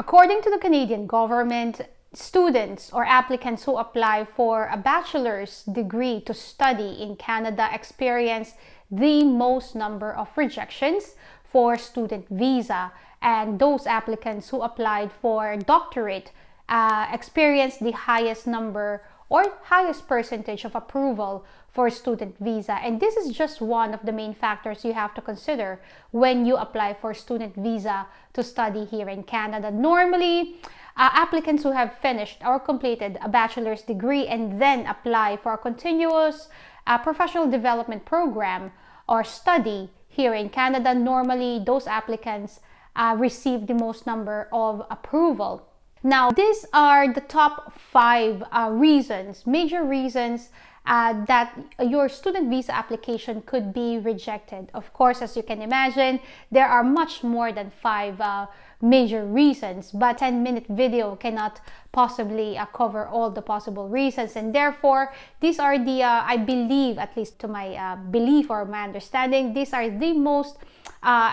According to the Canadian government, students or applicants who apply for a bachelor's degree to study in Canada experience the most number of rejections for student visa, and those applicants who applied for doctorate experience the highest number or highest percentage of approval for student visa. And this is just one of the main factors you have to consider when you apply for student visa to study here in Canada. Normally, applicants who have finished or completed a bachelor's degree and then apply for a continuous professional development program or study here in Canada, normally those applicants receive the most number of approval. Now, these are the top 5 major reasons that your student visa application could be rejected. Of course, as you can imagine, there are much more than 5 major reasons, but a 10-minute video cannot possibly cover all the possible reasons, and therefore these are the I believe, at least to my belief or my understanding, these are the most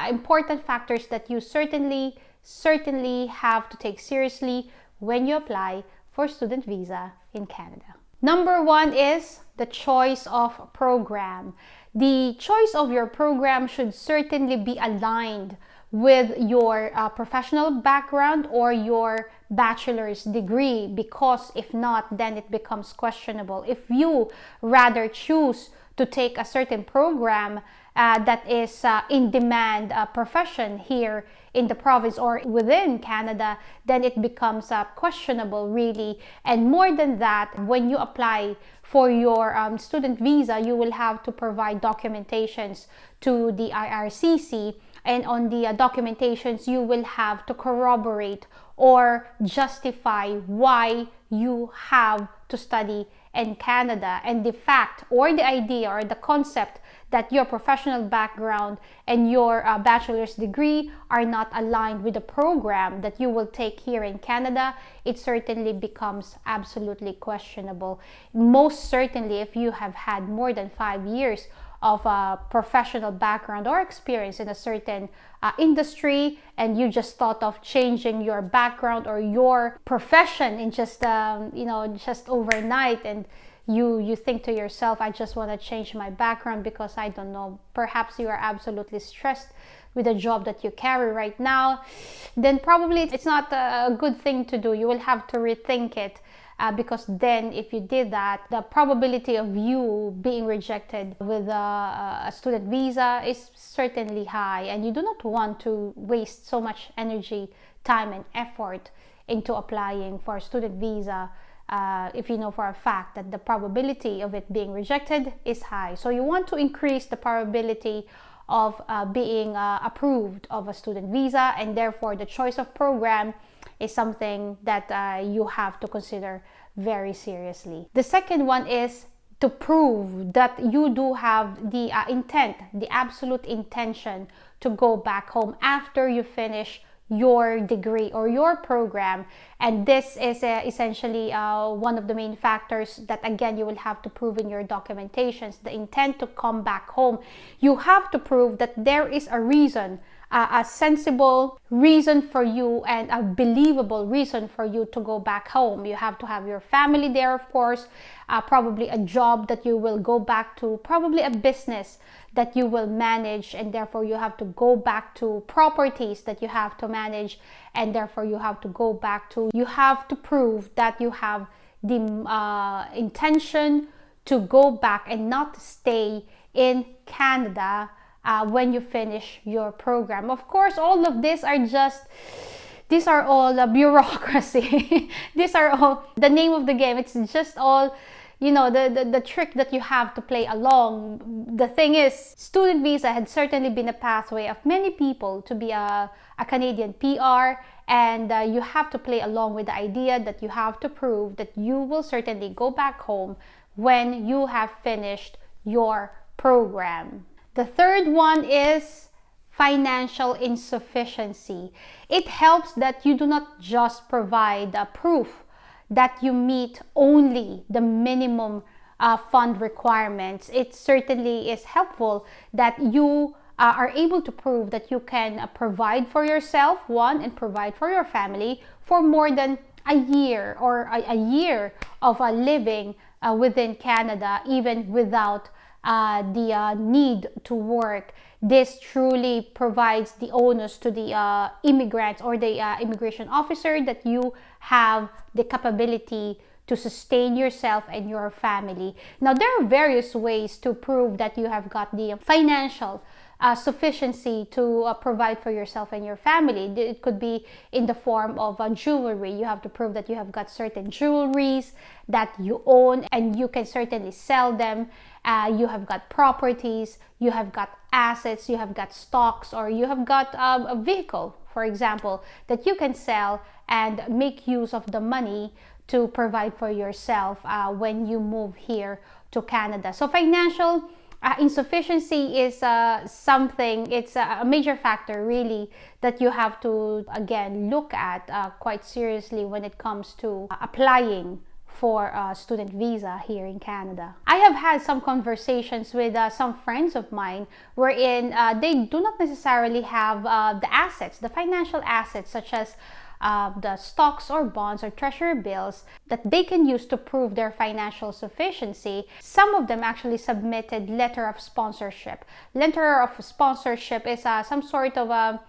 important factors that you certainly have to take seriously when you apply for student visa in Canada. Number 1 is the choice of program. The choice of your program should certainly be aligned with your professional background or your bachelor's degree, because if not, then it becomes questionable. If you rather choose to take a certain program that is in demand profession here in the province or within Canada, then it becomes questionable really. And more than that, when you apply for your student visa, you will have to provide documentations to the IRCC, and on the documentations you will have to corroborate or justify why you have to study in Canada, and the fact or the idea or the concept that your professional background and your bachelor's degree are not aligned with the program that you will take here in Canada, it certainly becomes absolutely questionable. Most certainly, if you have had more than 5 years of a professional background or experience in a certain industry, and you just thought of changing your background or your profession in just just overnight, and you think to yourself, I just want to change my background because I don't know, perhaps you are absolutely stressed with the job that you carry right now, then probably it's not a good thing to do. You will have to rethink it. Because then if you did that, the probability of you being rejected with a student visa is certainly high, and you do not want to waste so much energy, time and effort into applying for a student visa if you know for a fact that the probability of it being rejected is high. So you want to increase the probability of being approved of a student visa, and therefore the choice of program is something that you have to consider very seriously. The second one is to prove that you do have the intent, the absolute intention to go back home after you finish your degree or your program. And this is essentially one of the main factors that again you will have to prove in your documentations, the intent to come back home. You have to prove that there is a reason, a sensible reason for you and a believable reason for you to go back home. You have to have your family there, of course, probably a job that you will go back to, probably a business that you will manage, and therefore you have to go back to properties that you have to manage, and therefore you have to go back to, you have to prove that you have the intention to go back and not stay in Canada when you finish your program. Of course, all of these are all bureaucracy. These are all the name of the game. It's just all, you know, the trick that you have to play along. The thing is, student visa had certainly been a pathway of many people to be a Canadian PR, and you have to play along with the idea that you have to prove that you will certainly go back home when you have finished your program. The third one is financial insufficiency. It helps that you do not just provide proof that you meet only the minimum fund requirements. It certainly is helpful that you are able to prove that you can provide for yourself, one, and provide for your family for more than a year, or a year of living within Canada, even without the need to work. This truly provides the onus to the immigrants or the immigration officer that you have the capability to sustain yourself and your family. Now, there are various ways to prove that you have got the financial sufficiency to provide for yourself and your family. It could be in the form of jewelry. You have to prove that you have got certain jewelries that you own and you can certainly sell them. You have got properties, you have got assets, you have got stocks, or you have got a vehicle, for example, that you can sell and make use of the money to provide for yourself when you move here to Canada. So financial insufficiency is something, it's a major factor really that you have to again look at quite seriously when it comes to applying for a student visa here in Canada. I have had some conversations with some friends of mine wherein they do not necessarily have the assets, the financial assets such as the stocks or bonds or treasury bills that they can use to prove their financial sufficiency. Some of them actually submitted letter of sponsorship. Letter of sponsorship is some sort of a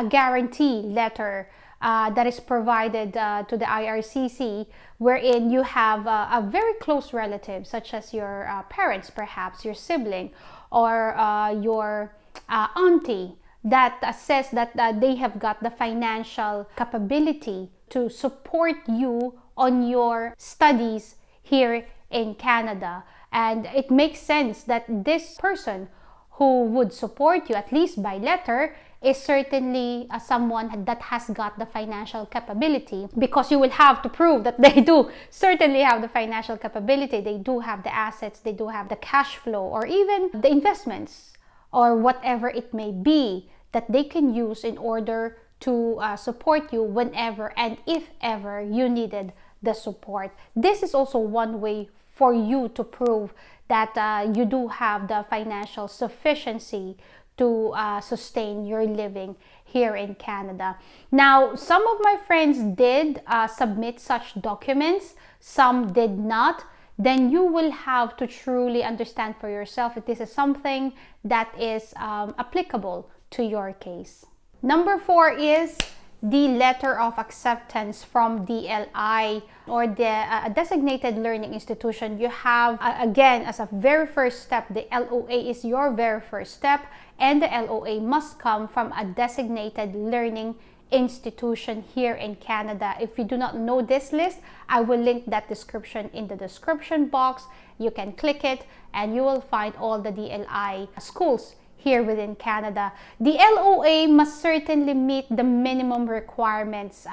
guarantee letter that is provided to the IRCC, wherein you have a very close relative such as your parents, perhaps your sibling, or your auntie, that says that they have got the financial capability to support you on your studies here in Canada. And it makes sense that this person who would support you, at least by letter, is certainly someone that has got the financial capability, because you will have to prove that they do certainly have the financial capability. They do have the assets, they do have the cash flow, or even the investments, or whatever it may be that they can use in order to support you whenever and if ever you needed the support. This is also one way for you to prove that you do have the financial sufficiency to sustain your living here in Canada. Now, some of my friends did submit such documents, some did not. Then you will have to truly understand for yourself if this is something that is applicable to your case. Number 4 is the letter of acceptance from DLI, or the designated learning institution. You have, again, as a very first step, the LOA is your very first step, and the LOA must come from a designated learning institution here in Canada. If you do not know this list, I will link that description in the description box. You can click it and you will find all the DLI schools here within Canada. The LOA must certainly meet the minimum requirements.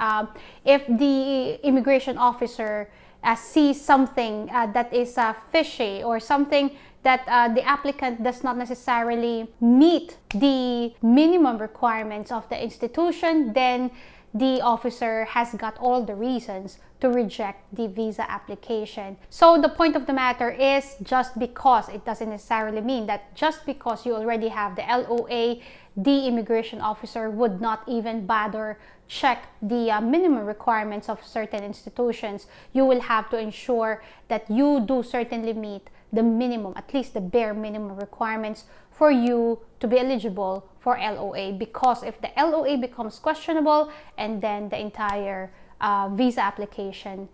If the immigration officer sees something that is fishy, or something that the applicant does not necessarily meet the minimum requirements of the institution, then the officer has got all the reasons to reject the visa application. So the point of the matter is, just because, it doesn't necessarily mean that just because you already have the LOA, the immigration officer would not even bother check the minimum requirements of certain institutions. You will have to ensure that you do certainly meet the minimum, at least the bare minimum requirements for you to be eligible for LOA, because if the LOA becomes questionable, and then the entire visa application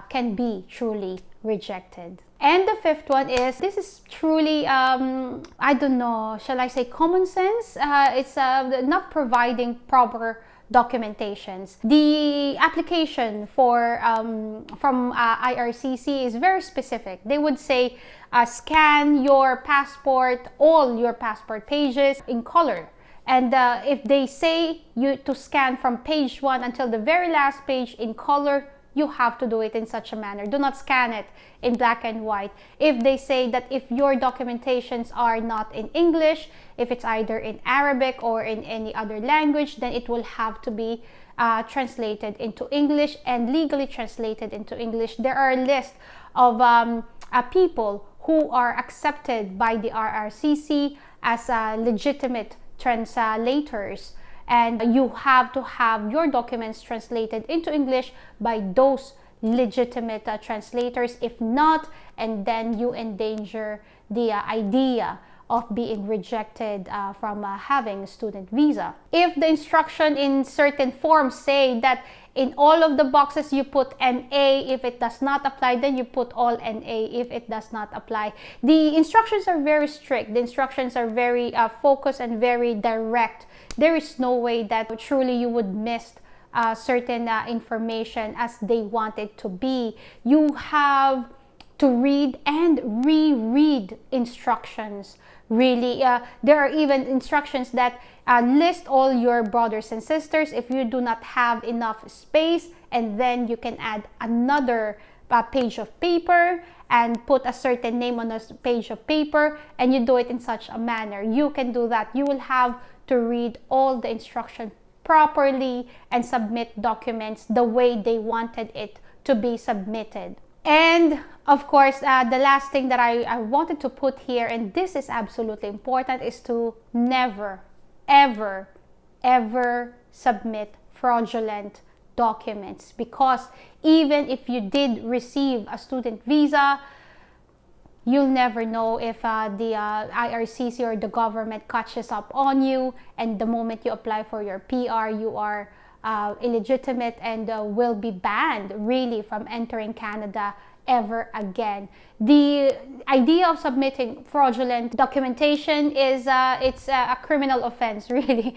can be truly rejected. And the 5th one is, this is truly, I don't know, shall I say common sense? It's not providing proper documentations. The application for from IRCC is very specific. They would say scan your passport, all your passport pages in color. And if they say you to scan from page 1 until the very last page in color, you have to do it in such a manner. Do not scan it in black and white. If they say that if your documentations are not in English, if it's either in Arabic or in any other language, then it will have to be translated into English and legally translated into English. There are a list of people who are accepted by the RRCC as legitimate translators, and you have to have your documents translated into English by those legitimate translators. If not, and then you endanger the idea of being rejected from having a student visa. If the instruction in certain forms say that in all of the boxes you put NA, if it does not apply, then you put all NA if it does not apply. The instructions are very strict. The instructions are very focused and very direct. There is no way that truly you would miss certain information as they want it to be. You have to read and reread instructions. Really, there are even instructions that list all your brothers and sisters if you do not have enough space, and then you can add another page of paper and put a certain name on a page of paper, and you do it in such a manner. You can do that. You will have to read all the instructions properly and submit documents the way they wanted it to be submitted. And of course, the last thing that I wanted to put here, and this is absolutely important, is to never, ever, ever submit fraudulent documents. Because even if you did receive a student visa, you'll never know if the IRCC or the government catches up on you, and the moment you apply for your PR, you are illegitimate and will be banned really from entering Canada ever again. The idea of submitting fraudulent documentation is it's a criminal offense, really.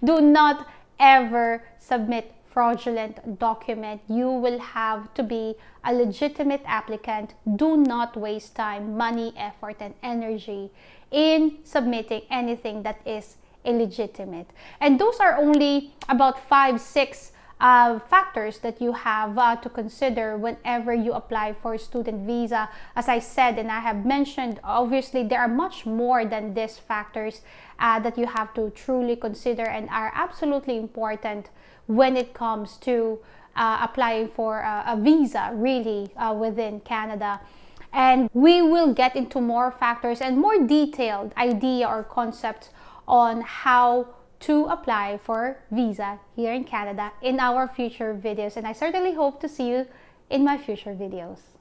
Do not ever submit fraudulent document. You will have to be a legitimate applicant. Do not waste time, money, effort, and energy in submitting anything that is illegitimate. And those are only about 5-6 factors that you have to consider whenever you apply for a student visa. As I said and I have mentioned, obviously there are much more than these factors that you have to truly consider and are absolutely important when it comes to applying for a visa really within Canada. And we will get into more factors and more detailed idea or concepts on how to apply for visa here in Canada in our future videos, and I certainly hope to see you in my future videos.